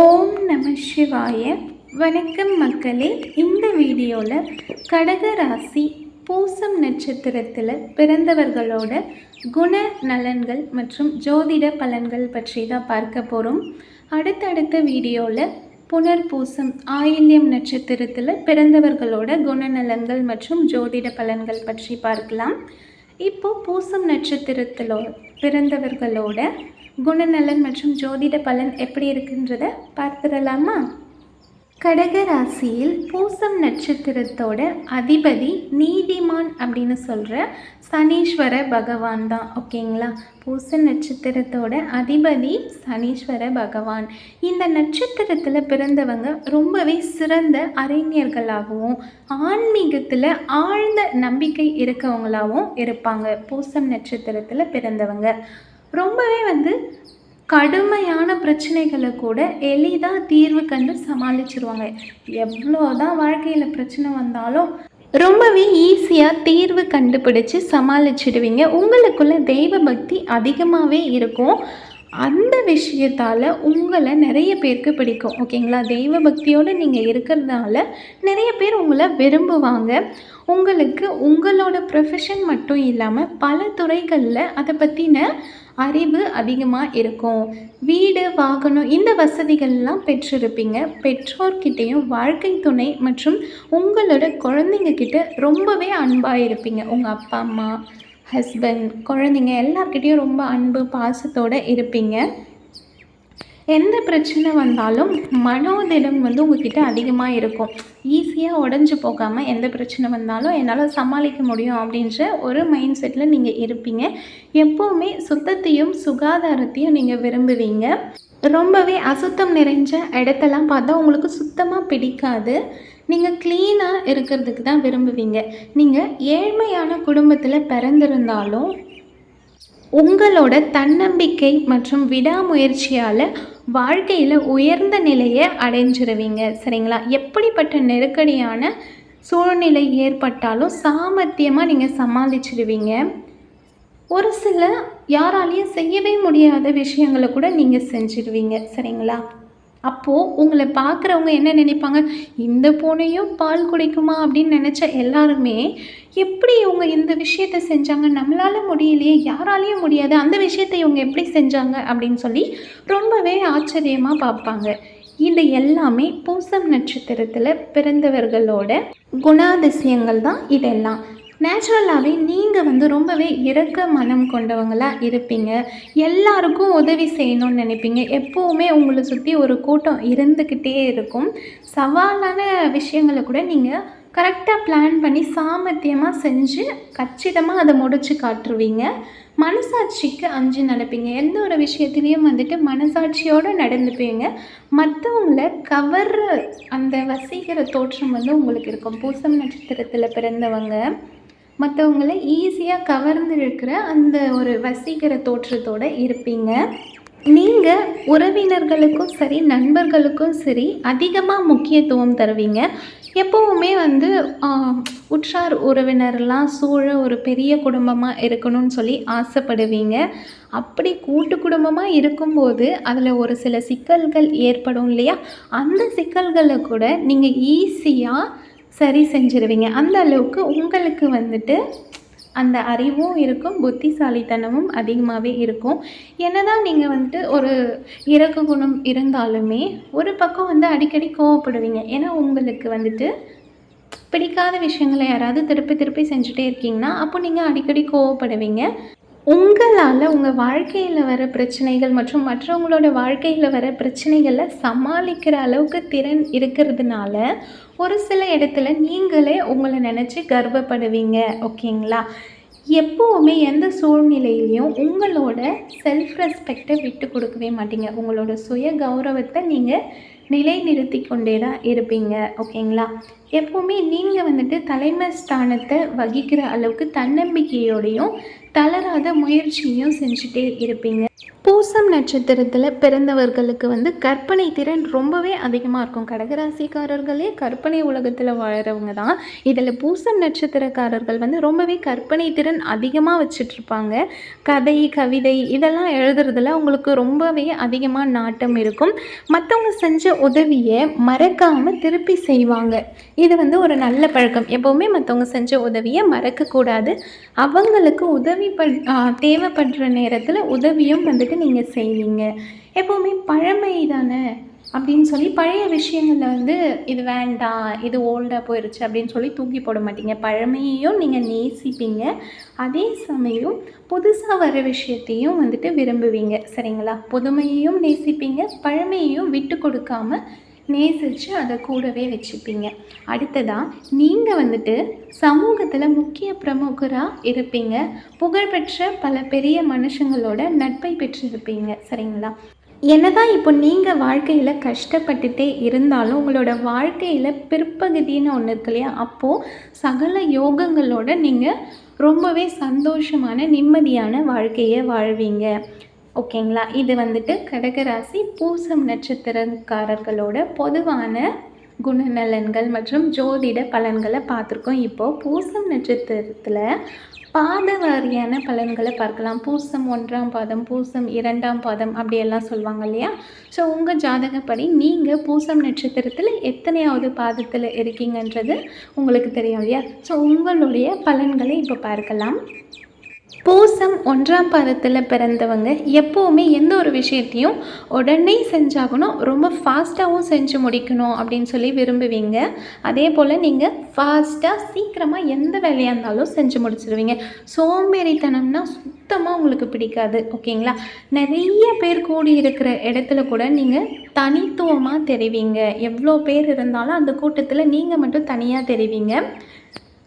ஓம் நம சிவாய. வணக்கம் மக்களே. இந்த வீடியோவில் கடக ராசி பூசம் நட்சத்திரத்தில் பிறந்தவர்களோட குண நலன்கள் மற்றும் ஜோதிட பலன்கள் பற்றி தான் பார்க்க போகிறோம். அடுத்தடுத்த வீடியோவில் புனர்பூசம் ஆயில்யம் நட்சத்திரத்தில் பிறந்தவர்களோட குணநலன்கள் மற்றும் ஜோதிட பலன்கள் பற்றி பார்க்கலாம். இப்போது பூசம் நட்சத்திரத்தில் பிறந்தவர்களோட குணநலன் மற்றும் ஜோதிட பலன் எப்படி இருக்குன்றத பார்த்துடலாமா? கடக ராசியில் பூசம் நட்சத்திரத்தோட அதிபதி நீதிமான் அப்படின்னு சொல்கிற சனீஸ்வர பகவான் தான். ஓகேங்களா? பூச நட்சத்திரத்தோட அதிபதி சனீஸ்வர பகவான். இந்த நட்சத்திரத்தில் பிறந்தவங்க ரொம்பவே சிறந்த அறிஞர்களாகவும் ஆன்மீகத்தில் ஆழ்ந்த நம்பிக்கை இருக்கவங்களாகவும் இருப்பாங்க. பூசம் நட்சத்திரத்தில் பிறந்தவங்க ரொம்பவே கடுமையான பிரச்சனைகளை கூட எளிதாக தீர்வு கண்டு சமாளிச்சிருவாங்க. எவ்வளோதான் வாழ்க்கையில் பிரச்சனை வந்தாலும் ரொம்பவே ஈஸியாக தீர்வு கண்டுபிடிச்சி சமாளிச்சிடுவீங்க. உங்களுக்குள்ள தெய்வ பக்தி அதிகமாகவே இருக்கும். அந்த விஷயத்தால் உங்களை நிறைய பேருக்கு பிடிக்கும். ஓகேங்களா? தெய்வ பக்தியோடு நீங்கள் இருக்கிறதுனால நிறைய பேர் உங்களை விரும்புவாங்க. உங்களுக்கு உங்களோட ப்ரொஃபஷன் மட்டும் இல்லாமல் பல துறைகளில் அதை பற்றின அறிவு அதிகமாக இருக்கும். வீடு, வாகனம், இந்த வசதிகள்லாம் பெற்றிருப்பீங்க. பெற்றோர்கிட்டையும் வாழ்க்கை துணை மற்றும் உங்களோட குழந்தைங்கக்கிட்ட ரொம்பவே அன்பாக இருப்பீங்க. உங்கள் அப்பா அம்மா, ஹஸ்பண்ட், குழந்தைங்க எல்லார்கிட்டையும் ரொம்ப அன்பு பாசத்தோடு இருப்பீங்க. எந்த பிரச்சனை வந்தாலும் மனோதிடம் உங்ககிட்ட அதிகமாக இருக்கும். ஈஸியாக உடஞ்சி போகாமல் எந்த பிரச்சனை வந்தாலும் என்னால் சமாளிக்க முடியும் அப்படின்ற ஒரு மைண்ட் செட்டில் நீங்கள் இருப்பீங்க. எப்போவுமே சுத்தத்தையும் சுகாதாரத்தையும் நீங்கள் விரும்புவீங்க. ரொம்பவே அசுத்தம் நிறைஞ்ச இடத்தெல்லாம் பார்த்தா உங்களுக்கு சுத்தமாக பிடிக்காது. நீங்கள் க்ளீனாக இருக்கிறதுக்கு தான் விரும்புவீங்க. நீங்கள் ஏழ்மையான குடும்பத்தில் பிறந்திருந்தாலும் உங்களோட தன்னம்பிக்கை மற்றும் விடாமுயற்சியால் வாழ்க்கையில் உயர்ந்த நிலையை அடைஞ்சிருவீங்க. சரிங்களா? எப்படிப்பட்ட நெருக்கடியான சூழ்நிலை ஏற்பட்டாலும் சாமர்த்தியமாக நீங்கள் சமாளிச்சிடுவீங்க. ஒரு சில யாராலையும் செய்யவே முடியாத விஷயங்களை கூட நீங்கள் செஞ்சிடுவீங்க. சரிங்களா? அப்போது உங்களை பார்க்குறவங்க என்ன நினைப்பாங்க? இந்த பூனையும் பால் குடிக்குமா அப்படின்னு நினச்ச எல்லாருமே எப்படி இவங்க இந்த விஷயத்தை செஞ்சாங்க, நம்மளால் முடியலையே, யாராலையும் முடியாது, அந்த விஷயத்தை இவங்க எப்படி செஞ்சாங்க அப்படின்னு சொல்லி ரொம்பவே ஆச்சரியமாக பார்ப்பாங்க. இது எல்லாமே பூசம் நட்சத்திரத்தில் பிறந்தவர்களோட குணாதிசயங்கள் தான். இதெல்லாம் நேச்சுரலாகவே நீங்கள் ரொம்பவே இரக்க மனம் கொண்டவங்களாக இருப்பீங்க. எல்லாருக்கும் உதவி செய்யணும்னு நினைப்பீங்க. எப்போவுமே உங்களை சுற்றி ஒரு கூட்டம் இருந்துக்கிட்டே இருக்கும். சவாலான விஷயங்களை கூட நீங்கள் கரெக்டாக பிளான் பண்ணி சாமர்த்தியமாக செஞ்சு கச்சிதமாக அதை முடித்து காட்டுருவீங்க. மனசாட்சிக்கு அஞ்சு நடப்பீங்க. எந்த ஒரு விஷயத்துலேயும் மனசாட்சியோடு நடந்துப்பீங்க. மற்றவங்கள கவர்ற அந்த வசீகர தோற்றம் உங்களுக்கு இருக்கும். பூசம் நட்சத்திரத்தில் பிறந்தவங்க மற்றவங்களை ஈஸியாக கவர்ந்து இருக்கிற அந்த ஒரு வசீகர தோற்றத்தோடு இருப்பீங்க. நீங்கள் உறவினர்களுக்கும் சரி நண்பர்களுக்கும் சரி அதிகமாக முக்கியத்துவம் தருவீங்க. எப்போவுமே உற்றார் உறவினர்லாம் சூழ ஒரு பெரிய குடும்பமாக இருக்கணும்னு சொல்லி ஆசைப்படுவீங்க. அப்படி கூட்டு குடும்பமாக இருக்கும்போது அதில் ஒரு சில சிக்கல்கள் ஏற்படும் இல்லையா? அந்த சிக்கல்களை கூட நீங்கள் ஈஸியாக சரி செஞ்சிருவீங்க. அந்த அளவுக்கு உங்களுக்கு அந்த அறிவும் இருக்கும், புத்திசாலித்தனமும் அதிகமாகவே இருக்கும். என்னதான் நீங்கள் ஒரு இறக்க குணம் இருந்தாலுமே ஒரு பக்கம் அடிக்கடி கோவப்படுவீங்க. ஏன்னா உங்களுக்கு பிடிக்காத விஷயங்களை யாராவது திருப்பி திருப்பி செஞ்சுட்டே இருக்கீங்கன்னா அப்போ நீங்கள் அடிக்கடி கோவப்படுவீங்க. உங்களால் உங்கள் வாழ்க்கையில் வர பிரச்சனைகள் மற்றும் மற்றவங்களோட வாழ்க்கையில் வர பிரச்சனைகளை சமாளிக்கிற அளவுக்கு திறன் இருக்கிறதுனால ஒரு சில இடத்துல நீங்களே உங்களை நினச்சி கர்வப்படுவீங்க. ஓகேங்களா? எப்போவுமே எந்த சூழ்நிலையிலையும் உங்களோட செல்ஃப் ரெஸ்பெக்டை விட்டு கொடுக்கவே மாட்டீங்க. உங்களோட சுய கௌரவத்தை நீங்கள் நிலைநிறுத்தி கொண்டே தான் இருப்பீங்க. ஓகேங்களா? எப்போவுமே நீங்கள் வந்துட்டு தலைமை ஸ்தானத்தை வகிக்கிற அளவுக்கு தன்னம்பிக்கையோடையும் தளராத முயற்சியும் செஞ்சுட்டே இருப்பீங்க. பூசம் நட்சத்திரத்தில் பிறந்தவர்களுக்கு வந்து கற்பனை திறன் ரொம்பவே அதிகமாக இருக்கும். கடகராசிக்காரர்களே கற்பனை உலகத்தில் வாழறவங்க தான். இதில் பூசம் நட்சத்திரக்காரர்கள் வந்து ரொம்பவே கற்பனை திறன் அதிகமாக வச்சிட்ருப்பாங்க. கதை, கவிதை இதெல்லாம் எழுதுறதுல அவங்களுக்கு ரொம்பவே அதிகமாக நாட்டம் இருக்கும். மற்றவங்க செஞ்ச உதவியை மறக்காமல் திருப்பி செய்வாங்க. இது வந்து ஒரு நல்ல பழக்கம். எப்போவுமே மற்றவங்க செஞ்ச உதவியை மறக்கக்கூடாது. அவங்களுக்கு உதவி தேவைப்படுற நேரத்தில் உதவியும் வந்துட்டு நீங்கள் செய்வீங்க. எப்போவுமே பழமை தானே அப்படின்னு சொல்லி பழைய விஷயங்களில் வந்து இது வேண்டாம், இது ஓல்டாக போயிடுச்சு அப்படின்னு சொல்லி தூக்கி போட மாட்டீங்க. பழமையையும் நீங்கள் நேசிப்பீங்க, அதே சமயம் புதுசாக வர விஷயத்தையும் வந்துட்டு விரும்புவீங்க. சரிங்களா? புதுமையையும் நேசிப்பீங்க, பழமையையும் விட்டு கொடுக்காம நேசித்து அதை கூடவே வச்சுப்பீங்க. அடுத்ததாக நீங்கள் வந்துட்டு சமூகத்தில் முக்கிய பிரமுகராக இருப்பீங்க. புகழ்பெற்ற பல பெரிய மனுஷங்களோட நட்பை பெற்றிருப்பீங்க. சரிங்களா? என்னதான் இப்போ நீங்கள் வாழ்க்கையில் கஷ்டப்பட்டுட்டே இருந்தாலும் உங்களோட வாழ்க்கையில் பிற்பகுதின்னு ஒன்று இருக்கு இல்லையா? அப்போது சகல யோகங்களோட நீங்கள் ரொம்பவே சந்தோஷமான நிம்மதியான வாழ்க்கையை வாழ்வீங்க. ஓகேங்களா? இது வந்துட்டு கடகராசி பூசம் நட்சத்திரக்காரர்களோட பொதுவான குணநலன்கள் மற்றும் ஜோதிட பலன்களை பார்த்துருக்கோம். இப்போது பூசம் நட்சத்திரத்தில் பாத வாரியான பலன்களை பார்க்கலாம். பூசம் 1ஆம் பாதம், பூசம் 2ஆம் பாதம் அப்படியெல்லாம் சொல்லுவாங்க இல்லையா? ஸோ உங்கள் ஜாதகப்படி நீங்கள் பூசம் நட்சத்திரத்தில் எத்தனையாவது பாதத்தில் இருக்கீங்கன்றது உங்களுக்கு தெரியும் இல்லையா? ஸோ உங்களுடைய பலன்களை இப்போ பார்க்கலாம். பூசம் 1ஆம் பாதத்தில் பிறந்தவங்க எப்போவுமே எந்த ஒரு விஷயத்தையும் உடனே செஞ்சாகணும், ரொம்ப ஃபாஸ்ட்டாகவும் செஞ்சு முடிக்கணும் அப்படின்னு சொல்லி விரும்புவீங்க. அதே போல் நீங்கள் ஃபாஸ்ட்டாக சீக்கிரமாக எந்த வேலையாக இருந்தாலும் செஞ்சு முடிச்சிடுவீங்க. சோம்பேறித்தனம்னா சுத்தமாக உங்களுக்கு பிடிக்காது. ஓகேங்களா? நிறைய பேர் கூடி இருக்கிற இடத்துல கூட நீங்கள் தனித்துவமாக தெரிவிங்க. எவ்வளோ பேர் இருந்தாலும் அந்த கூட்டத்தில் நீங்கள் மட்டும் தனியாக தெரிவிங்க.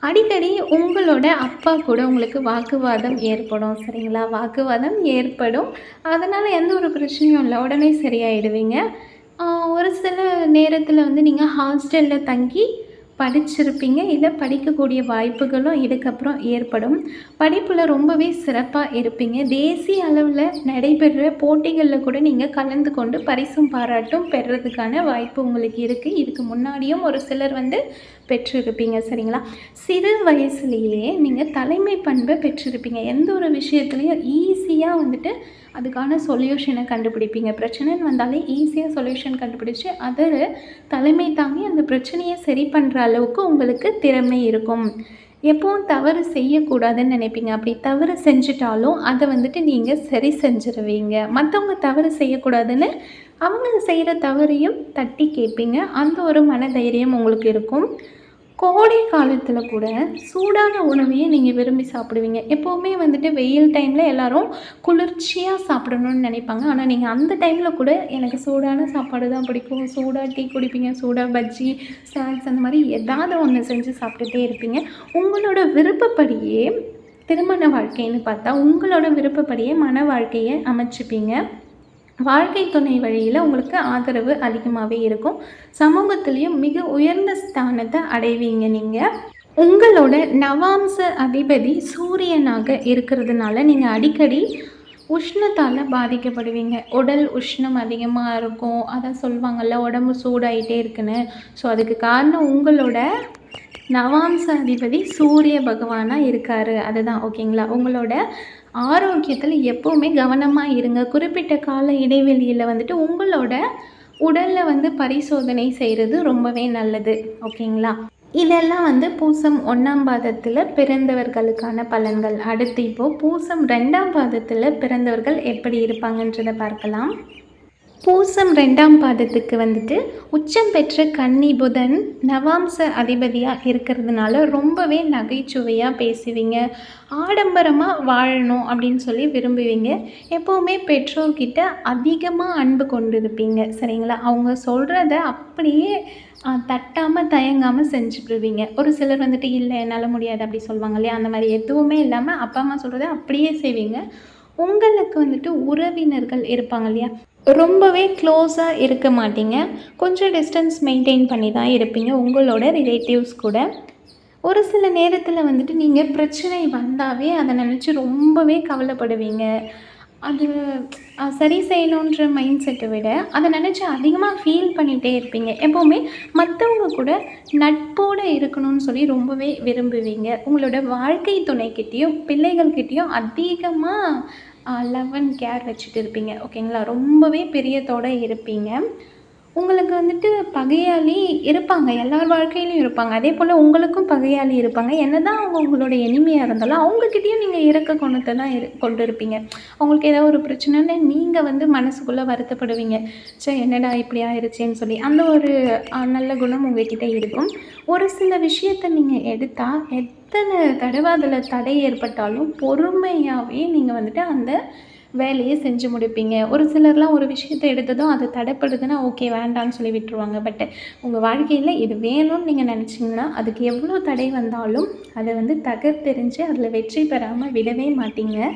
அடிக்கடி உங்களோட அப்பா கூட உங்களுக்கு வாக்குவாதம் ஏற்படும். சரிங்களா? வாக்குவாதம் ஏற்படும். அதனால் எந்த ஒரு பிரச்சனையும் இல்லை, உடனே சரியாயிடுவீங்க. ஒரு சில நேரத்தில் வந்து நீங்கள் ஹாஸ்டலில் தங்கி படிச்சிருப்பீங்க. இதை படிக்கக்கூடிய வாய்ப்புகளும் இதுக்கப்புறம் ஏற்படும். படிப்பில் ரொம்பவே சிறப்பாக இருப்பீங்க. தேசிய அளவில் நடைபெறுற போட்டிகளில் கூட நீங்கள் கலந்து கொண்டு பரிசும் பாராட்டும் பெறுறதுக்கான வாய்ப்பு உங்களுக்கு இருக்குது. இதுக்கு முன்னாடியும் ஒரு சிலர் வந்து பெற்றிருப்பீங்க. சரிங்களா? சிறு வயசுலேயே நீங்கள் தலைமை பண்பை பெற்றிருப்பீங்க. எந்த ஒரு விஷயத்துலையும் ஈஸியாக வந்துட்டு அதுக்கான சொல்யூஷனை கண்டுபிடிப்பீங்க. பிரச்சனைன்னு வந்தாலே ஈஸியாக சொல்யூஷன் கண்டுபிடிச்சி அதை தலைமை தாங்கி அந்த பிரச்சனையை சரி பண்ணுற அளவுக்கு உங்களுக்கு திறமை இருக்கும். எப்போவும் தவறு செய்யக்கூடாதுன்னு நினைப்பீங்க. அப்படி தவறு செஞ்சிட்டாலும் அதை வந்துட்டு நீங்கள் சரி செஞ்சிருவீங்க. மற்றவங்க தவறு செய்யக்கூடாதுன்னு அவங்க செய்கிற தவறையும் தட்டி கேட்பீங்க. அந்த ஒரு மனதைரியம் உங்களுக்கு இருக்கும். கோடை காலத்தில் கூட சூடான உணவையே நீங்கள் விரும்பி சாப்பிடுவீங்க. எப்போவுமே வந்துட்டு வெயில் டைமில் எல்லோரும் குளிர்ச்சியாக சாப்பிடணும்னு நினைப்பாங்க. ஆனால் நீங்கள் அந்த டைமில் கூட எனக்கு சூடான சாப்பாடு தான் பிடிக்கும், சூடாக டீ குடிப்பீங்க, சூடாக பஜ்ஜி, ஸ்நாக்ஸ் அந்த மாதிரி ஏதாவது ஒன்று செஞ்சு சாப்பிட்டுட்டே இருப்பீங்க. உங்களோட விருப்பப்படியே திருமண வாழ்க்கைன்னு பார்த்தா உங்களோட விருப்பப்படியே மன வாழ்க்கையை அமைச்சிப்பீங்க. வாழ்க்கை துணை வழியில் உங்களுக்கு ஆதரவு அதிகமாகவே இருக்கும். சமூகத்துலேயும் மிக உயர்ந்த ஸ்தானத்தை அடைவீங்க. நீங்கள் உங்களோட நவாம்ச அதிபதி சூரியனாக இருக்கிறதுனால நீங்கள் அடிக்கடி உஷ்ணத்தால் பாதிக்கப்படுவீங்க. உடல் உஷ்ணம் அதிகமாக இருக்கும். அதான் சொல்லுவாங்கள்ல உடம்பு சூடாகிட்டே இருக்குன்னு. ஸோ அதுக்கு காரணம் உங்களோட நவாம்ச அதிபதி சூரிய பகவானாக இருக்கார். அதுதான். ஓகேங்களா? உங்களோட ஆரோக்கியத்தில் எப்போவுமே கவனமாக இருங்க. குறிப்பிட்ட கால இடைவெளியில் வந்துட்டு உங்களோட உடலில் வந்து பரிசோதனை செய்கிறது ரொம்பவே நல்லது. ஓகேங்களா? இதெல்லாம் வந்து பூசம் 1ஆம் பாதத்தில் பிறந்தவர்களுக்கான பலன்கள். அடுத்து இப்போது பூசம் 2ஆம் பாதத்தில் பிறந்தவர்கள் எப்படி இருப்பாங்கன்றதை பார்க்கலாம். பூசம் 2ஆம் பாதத்துக்கு வந்துட்டு உச்சம் பெற்ற கன்னி புதன் நவாம்ச அதிபதியாக இருக்கிறதுனால ரொம்பவே நகைச்சுவையாக பேசுவீங்க. ஆடம்பரமாக வாழணும் அப்படின்னு சொல்லி விரும்புவீங்க. எப்போவுமே பெற்றோர்கிட்ட அதிகமாக அன்பு கொண்டிருப்பீங்க. சரிங்களா? அவங்க சொல்கிறத அப்படியே தட்டாமல் தயங்காமல் செஞ்சுடுவீங்க. ஒரு சிலர் வந்துட்டு இல்லை என்னால் முடியாது அப்படி சொல்லுவாங்க இல்லையா? அந்த மாதிரி எதுவுமே இல்லாமல் அப்பா அம்மா சொல்கிறத அப்படியே செய்வீங்க. உங்களுக்கு வந்துட்டு உறவினர்கள் இருப்பாங்க இல்லையா? ரொம்பவே க்ளோஸாக இருக்க மாட்டீங்க. கொஞ்சம் டிஸ்டன்ஸ் மெயின்டெயின் பண்ணி தான் இருப்பீங்க உங்களோட ரிலேட்டிவ்ஸ் கூட. ஒரு சில நேரத்தில் வந்துட்டு நீங்கள் பிரச்சனை வந்தாவே அதை நினச்சி ரொம்பவே கவலைப்படுவீங்க. அது சரி செய்யணுன்ற மைண்ட் செட்டை விட அதை நினச்சி அதிகமாக ஃபீல் பண்ணிகிட்டே இருப்பீங்க. எப்போவுமே மற்றவங்க கூட நட்போடு இருக்கணும்னு சொல்லி ரொம்பவே விரும்புவீங்க. உங்களோட வாழ்க்கை துணைக்கிட்டேயும் பிள்ளைகள்கிட்டேயும் அதிகமாக லவ் அண்ட் கேர் வச்சுட்டு இருப்பீங்க. ஓகேங்களா? ரொம்பவே பிரியத்தோடு இருப்பீங்க. உங்களுக்கு வந்துட்டு பகையாளி இருப்பாங்க. எல்லார் வாழ்க்கையிலும் இருப்பாங்க. அதேபோல் உங்களுக்கும் பகையாளி இருப்பாங்க. என்னதான் அவங்க உங்களோட எனிமியாக இருந்தாலும் அவங்கக்கிட்டேயும் நீங்கள் இரக்க குணத்தை தான் கொண்டு இருப்பீங்க. அவங்களுக்கு ஏதாவது ஒரு பிரச்சனைன்னு நீங்கள் வந்து மனசுக்குள்ளே வருத்தப்படுவீங்க. என்னடா இப்படி ஆயிடுச்சேன்னு சொல்லி. அந்த ஒரு நல்ல குணம் உங்கள்கிட்ட இருக்கும். ஒரு சில விஷயத்தை நீங்கள் எடுத்தால் எத்தனை தடவை அதில் தடை ஏற்பட்டாலும் பொறுமையாகவே நீங்கள் வந்துட்டு அந்த வேலையை செஞ்சு முடிப்பீங்க. ஒரு சிலர்லாம் ஒரு விஷயத்தை எடுத்ததும் அது தடைப்படுதுன்னா ஓகே வேண்டான்னு சொல்லி விட்டுருவாங்க. பட் உங்கள் வாழ்க்கையில் இது வேணும்னு நீங்கள் நினச்சிங்கன்னா அதுக்கு எவ்வளோ தடை வந்தாலும் அதை வந்து தகர்த்தெறிஞ்சு அதில் வெற்றி பெறாமல் விடவே மாட்டீங்க.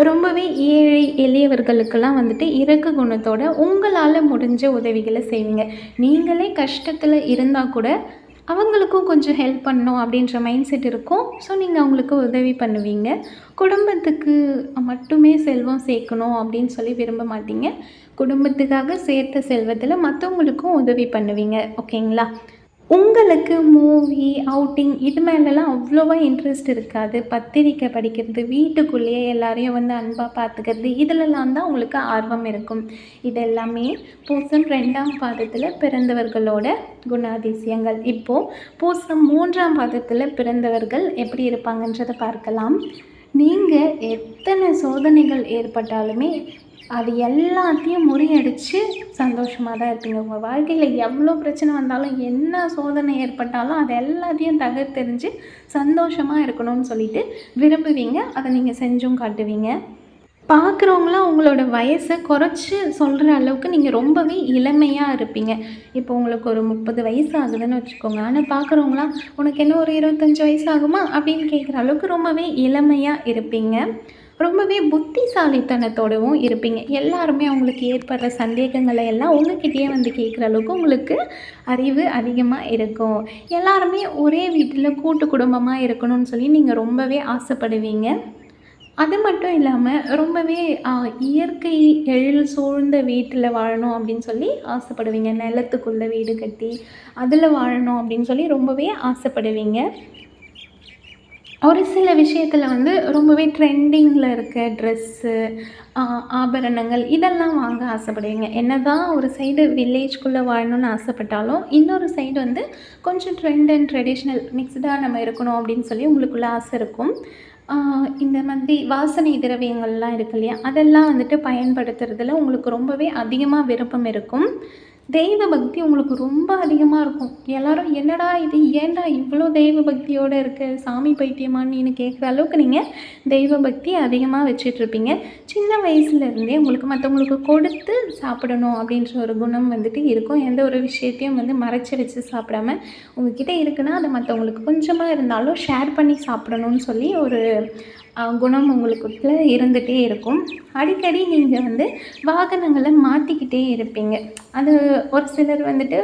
ரொம்பவே ஏழை எளியவர்களுக்கெல்லாம் வந்துட்டு இரக்க குணத்தோட உங்களால் முடிஞ்ச உதவிகளை செய்வீங்க. நீங்களே கஷ்டத்தில் இருந்தால் கூட அவங்களுக்கும் கொஞ்சம் ஹெல்ப் பண்ணணும் அப்படின்ற மைண்ட் செட் இருக்கும். ஸோ நீங்கள் அவங்களுக்கு உதவி பண்ணுவீங்க. குடும்பத்துக்கு மட்டுமே செல்வம் சேர்க்கணும் அப்படின்னு சொல்லி விரும்ப மாட்டீங்க. குடும்பத்துக்காக சேர்த்த செல்வத்தில் மற்றவங்களுக்கும் உதவி பண்ணுவீங்க. ஓகேங்களா? உங்களுக்கு மூவி, அவுட்டிங் இது மேலெலாம் அவ்வளோவா இன்ட்ரெஸ்ட் இருக்காது. பத்திரிக்கை படிக்கிறது, வீட்டுக்குள்ளேயே எல்லாரையும் வந்து அன்பாக பார்த்துக்கிறது, இதிலெல்லாம் தான் உங்களுக்கு ஆர்வம் இருக்கும். இது எல்லாமே பூசம் 2ஆம் பாதத்தில் பிறந்தவர்களோட குணாதிசயங்கள். இப்போது பூசம் 3ஆம் பாதத்தில் பிறந்தவர்கள் எப்படி இருப்பாங்கன்றதை பார்க்கலாம். நீங்கள் எத்தனை சோதனைகள் ஏற்பட்டாலுமே அது எல்லாத்தையும் முறியடித்து சந்தோஷமாக தான் இருப்பீங்க. உங்கள் வாழ்க்கையில் எவ்வளோ பிரச்சனை வந்தாலும் என்ன சோதனை ஏற்பட்டாலும் அது எல்லாத்தையும் தகர்த்தெறிஞ்சு சந்தோஷமாக இருக்கணும்னு சொல்லிட்டு விரும்புவீங்க. அதை நீங்கள் செஞ்சும் காட்டுவீங்க. பார்க்குறவங்களாம் உங்களோட வயசை குறைச்சி சொல்கிற அளவுக்கு நீங்கள் ரொம்பவே இளமையாக இருப்பீங்க. இப்போ உங்களுக்கு ஒரு 30 வயசு ஆகுதுன்னு வச்சுக்கோங்க. ஆனால் பார்க்குறவங்களாம் உனக்கு என்ன ஒரு 25 வயசு ஆகுமா அப்படின்னு கேட்குற அளவுக்கு ரொம்பவே இளமையாக இருப்பீங்க. ரொம்பவே புத்திசாலித்தனத்தோடவும் இருப்பீங்க. எல்லாருமே அவங்களுக்கு ஏற்படுற சந்தேகங்களை எல்லாம் உங்ககிட்டயே வந்து கேட்குற அளவுக்கு உங்களுக்கு அறிவு அதிகமாக இருக்கும். எல்லாருமே ஒரே வீட்டில் கூட்டு குடும்பமாக இருக்கணும்னு சொல்லி நீங்கள் ரொம்பவே ஆசைப்படுவீங்க. அது மட்டும் இல்லாமல் ரொம்பவே இயற்கை எழில் சூழ்ந்த வீட்டில் வாழணும் அப்படின்னு சொல்லி ஆசைப்படுவீங்க. நிலத்துக்குள்ளே வீடு கட்டி அதில் வாழணும் அப்படின்னு சொல்லி ரொம்பவே ஆசைப்படுவீங்க. ஒரு சில விஷயத்தில் வந்து ரொம்பவே ட்ரெண்டிங்கில் இருக்க ட்ரெஸ்ஸு, ஆபரணங்கள் இதெல்லாம் வாங்க ஆசைப்படுவீங்க. என்னதான் ஒரு சைடு வில்லேஜ்குள்ளே வாழணும்னு ஆசைப்பட்டாலும் இன்னொரு சைடு வந்து கொஞ்சம் ட்ரெண்ட் அண்ட் ட்ரெடிஷ்னல் மிக்ஸ்டாக நம்ம இருக்கணும் அப்படின்னு சொல்லி உங்களுக்குள்ள ஆசை இருக்கும். இந்த மாதிரி வாசனை திரவியங்கள்லாம் இருக்கு இல்லையா, அதெல்லாம் வந்துட்டு பயன்படுத்துறதுல உங்களுக்கு ரொம்பவே அதிகமாக விருப்பம் இருக்கும். தெய்வ பக்தி உங்களுக்கு ரொம்ப அதிகமாக இருக்கும். எல்லோரும் என்னடா இது, ஏன்டா இவ்வளோ தெய்வ பக்தியோடு இருக்க, சாமி பைத்தியமான்னு கேட்குற அளவுக்கு நீங்கள் தெய்வ பக்தி அதிகமாக வச்சிட்ருப்பீங்க. சின்ன வயசுலேருந்தே உங்களுக்கு மற்றவங்களுக்கு கொடுத்து சாப்பிடணும் அப்படின்ற ஒரு குணம் வந்துட்டு இருக்கும். எந்த ஒரு விஷயத்தையும் வந்து மறைச்சி வச்சு சாப்பிடாம உங்ககிட்ட இருக்குன்னா அதை மற்றவங்களுக்கு கொஞ்சமாக இருந்தாலும் ஷேர் பண்ணி சாப்பிடணும்னு சொல்லி ஒரு குணம் உங்களுக்குள்ள இருந்துகிட்டே இருக்கும். அடிக்கடி நீங்கள் வந்து வாகனங்களை மாற்றிக்கிட்டே இருப்பீங்க. அது ஒரு சிலர் வந்துட்டு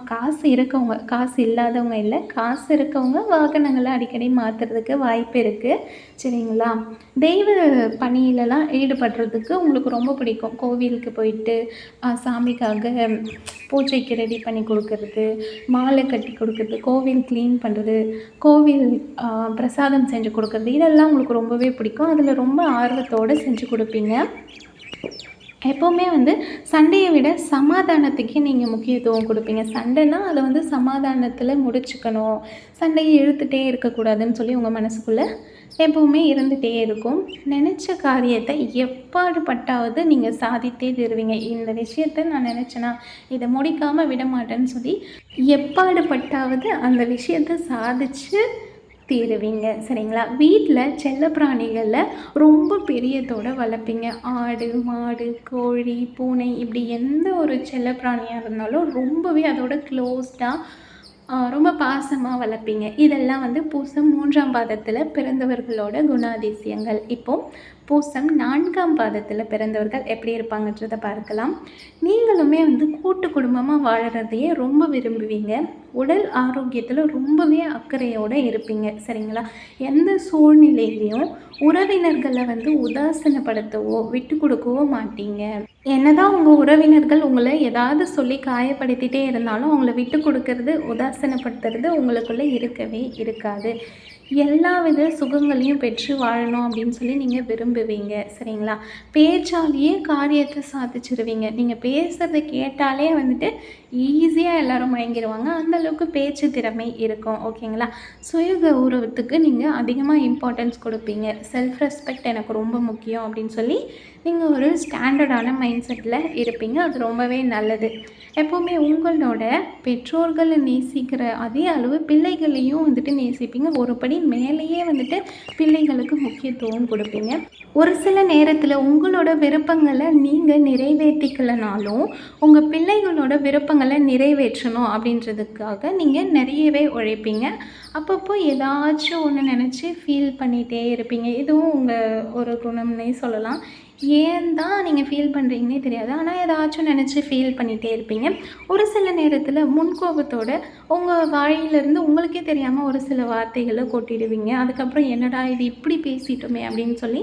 காசு இருக்கவங்க, காசு இல்லாதவங்க இல்லை, காசு இருக்கவங்க வாகனங்களை அடிக்கடி மாற்றுறதுக்கு வாய்ப்பு இருக்குது. சரிங்களா? தெய்வ பணியிலலாம் ஈடுபடுறதுக்கு உங்களுக்கு ரொம்ப பிடிக்கும். கோவிலுக்கு போயிட்டு சாமிக்காக பூஜைக்கு ரெடி பண்ணி கொடுக்கறது, மாலை கட்டி கொடுக்கறது, கோவில் க்ளீன் பண்ணுறது, கோவில் பிரசாதம் செஞ்சு கொடுக்கறது, இதெல்லாம் உங்களுக்கு ரொம்பவே பிடிக்கும். அதில் ரொம்ப ஆர்வத்தோடு செஞ்சு கொடுப்பீங்க. எப்போவுமே வந்து சண்டையை விட சமாதானத்துக்கே நீங்கள் முக்கியத்துவம் கொடுப்பீங்க. சண்டைனா அதை வந்து சமாதானத்தில் முடிச்சுக்கணும், சண்டையை இழுத்துகிட்டே இருக்கக்கூடாதுன்னு சொல்லி உங்கள் மனசுக்குள்ளே எப்போவுமே இருந்துகிட்டே இருக்கும். நினச்ச காரியத்தை எப்பாடுபட்டாவது நீங்கள் சாதித்தே தருவீங்க. இந்த விஷயத்தை நான் நினச்சேன்னா இதை முடிக்காமல் விட மாட்டேன்னு சொல்லி எப்பாடுபட்டாவது அந்த விஷயத்தை சாதித்து தீருவீங்க. சரிங்களா? வீட்டில் செல்லப்பிராணிகளில் ரொம்ப பிரியத்தோடு வளர்ப்பீங்க. ஆடு, மாடு, கோழி, பூனை இப்படி எந்த ஒரு செல்லப்பிராணியாக இருந்தாலும் ரொம்பவே அதோட க்ளோஸ்டாக ரொம்ப பாசமாக வளர்ப்பீங்க. இதெல்லாம் வந்து பூசம் 3ஆம் பாதத்தில் பிறந்தவர்களோட குணாதிசயங்கள். இப்போது பூசம் 4ஆம் பாதத்தில் பிறந்தவர்கள் எப்படி இருப்பாங்கன்றதை பார்க்கலாம். நீங்களுமே கூட்டு குடும்பமாக வாழறதையே ரொம்ப விரும்புவீங்க. உடல் ஆரோக்கியத்தில் ரொம்பவே அக்கறையோடு இருப்பீங்க. சரிங்களா? எந்த சூழ்நிலையிலையும் உறவினர்களை உதாசீனப்படுத்தவோ விட்டு கொடுக்கவோ மாட்டீங்க. என்னதான் உங்கள் உறவினர்கள் உங்களை ஏதாவது சொல்லி காயப்படுத்திகிட்டே இருந்தாலும் அவங்கள விட்டு கொடுக்கறது, உதாசீனப்படுத்துறது உங்களுக்குள்ளே இருக்கவே இருக்காது. எல்லா வித சுகங்களையும் பெற்று வாழணும் அப்படின்னு சொல்லி நீங்கள் விரும்புவீங்க. சரிங்களா? பேச்சாலேயே காரியத்தை சாதிச்சிருவீங்க. நீங்கள் பேசுகிறத கேட்டாலே ஈஸியாக எல்லோரும் மயங்கிடுவாங்க. அந்தளவுக்கு பேச்சு திறமை இருக்கும். ஓகேங்களா? சுய கௌரவத்துக்கு நீங்கள் அதிகமாக இம்பார்ட்டன்ஸ் கொடுப்பீங்க. செல்ஃப் ரெஸ்பெக்ட் எனக்கு ரொம்ப முக்கியம் அப்படின்னு சொல்லி நீங்கள் ஒரு ஸ்டாண்டர்டான மைண்ட் செட்டில் இருப்பீங்க. அது ரொம்பவே நல்லது. எப்போவுமே உங்களோட பெற்றோர்களை நேசிக்கிற அதே அளவு பிள்ளைகளையும் நேசிப்பீங்க. ஒரு படி மேலேயே பிள்ளைகளுக்கு முக்கியத்துவம் கொடுப்பீங்க. ஒரு சில நேரத்தில் உங்களோட விருப்பங்களை நீங்கள் நிறைவேற்றிக்கலனாலும் உங்கள் பிள்ளைகளோட விருப்பங்களை நிறைவேற்றணும் அப்படின்றதுக்காக நீங்கள் நிறையவே உழைப்பீங்க. அப்பப்போ ஏதாச்சும் ஒன்று நினச்சி ஃபீல் பண்ணிகிட்டே இருப்பீங்க. இதுவும் உங்கள் ஒரு குணம்னே சொல்லலாம். ஏன் தான் நீங்கள் ஃபீல் பண்ணுறீங்கன்னே தெரியாது. ஆனால் ஏதாச்சும் நினச்சி ஃபீல் பண்ணிகிட்டே இருப்பீங்க. ஒரு சில நேரத்தில் முன்கோபத்தோடு உங்கள் வாயிலிருந்து உங்களுக்கே தெரியாமல் ஒரு சில வார்த்தைகளை கொட்டிடுவீங்க. அதுக்கப்புறம் என்னடா இது இப்படி பேசிட்டோமே அப்படின்னு சொல்லி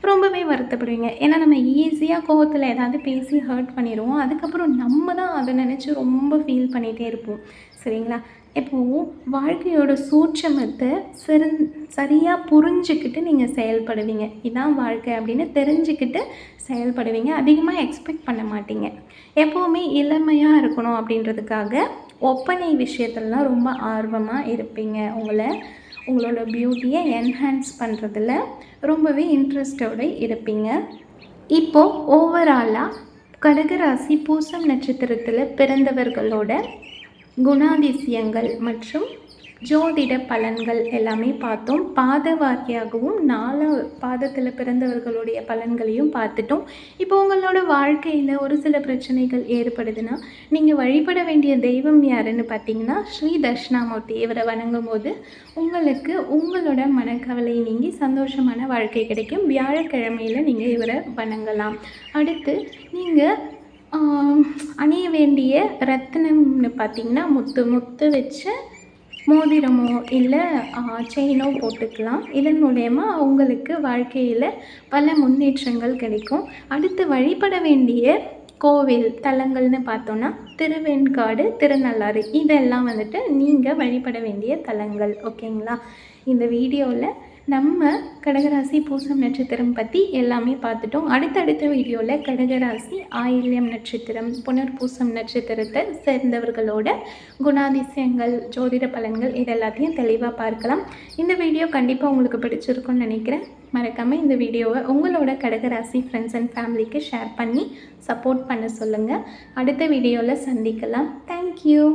ரொம்பவே வருத்தப்படுவீங்க. ஏன்னா நம்ம ஈஸியாக கோவத்தில் ஏதாவது பேசி ஹர்ட் பண்ணிடுவோம். அதுக்கப்புறம் நம்ம தான் அதை நினச்சி ரொம்ப ஃபீல் பண்ணிகிட்டே இருப்போம். சரிங்களா? இப்போது வாழ்க்கையோட சூட்சமத்தை சரியாக புரிஞ்சுக்கிட்டு நீங்கள் செயல்படுவீங்க. இதான் வாழ்க்கை அப்படின்னு தெரிஞ்சுக்கிட்டு செயல்படுவீங்க. அதிகமாக எக்ஸ்பெக்ட் பண்ண மாட்டீங்க. எப்போவுமே இளமையாக இருக்கணும் அப்படின்றதுக்காக ஒப்பனை விஷயத்துலலாம் ரொம்ப ஆர்வமாக இருப்பீங்க. உங்களோட பியூட்டியை என்ஹான்ஸ் பண்ணுறதுல ரொம்பவே இன்ட்ரெஸ்டோடு இருப்பீங்க. இப்போது ஓவராலாக கடகராசி பூசம் நட்சத்திரத்தில் பிறந்தவர்களோட குணாதிசயங்கள் மற்றும் ஜோதிட பலன்கள் எல்லாமே பார்த்தோம். பாத வாரியாகவும் 4 பாதத்தில் பிறந்தவர்களுடைய பலன்களையும் பார்த்துட்டோம். இப்போ உங்களோட வாழ்க்கையில் ஒரு சில பிரச்சனைகள் ஏற்படுதுன்னா நீங்கள் வழிபட வேண்டிய தெய்வம் யாருன்னு பார்த்தீங்கன்னா ஸ்ரீ தட்சிணாமூர்த்தி. இவரை வணங்கும் போது உங்களுக்கு உங்களோட மனக்கவலை நீங்கி சந்தோஷமான வாழ்க்கை கிடைக்கும். வியாழக்கிழமையில் நீங்கள் இவரை வணங்கலாம். அடுத்து நீங்கள் அணிய வேண்டிய ரத்தினம்னு பார்த்திங்கன்னா முத்து வச்ச மோதிரமோ இல்லை செயினோ போட்டுக்கலாம். இதன் மூலயமா அவங்களுக்கு வாழ்க்கையில் பல முன்னேற்றங்கள் கிடைக்கும். அடுத்து வழிபட வேண்டிய கோவில் தலங்கள்னு பார்த்தோன்னா திருவெண்காடு, திருநள்ளாறு இதெல்லாம் நீங்கள் வழிபட வேண்டிய தலங்கள். ஓகேங்களா? இந்த வீடியோவில் நம்ம கடகராசி பூசம் நட்சத்திரம் பற்றி எல்லாமே பார்த்துட்டோம். அடுத்தடுத்த வீடியோவில் கடகராசி ஆயில்யம் நட்சத்திரம் புனர்பூசம் நட்சத்திரத்தை சேர்ந்தவர்களோட குணாதிசயங்கள் ஜோதிட பலன்கள் இதெல்லாத்தையும் தெளிவாக பார்க்கலாம். இந்த வீடியோ கண்டிப்பாக உங்களுக்கு பிடிச்சிருக்குன்னு நினைக்கிறேன். மறக்காமல் இந்த வீடியோவை உங்களோட கடகராசி ஃப்ரெண்ட்ஸ் அண்ட் ஃபேமிலிக்கு ஷேர் பண்ணி சப்போர்ட் பண்ண சொல்லுங்கள். அடுத்த வீடியோவில் சந்திக்கலாம். தேங்க்யூ.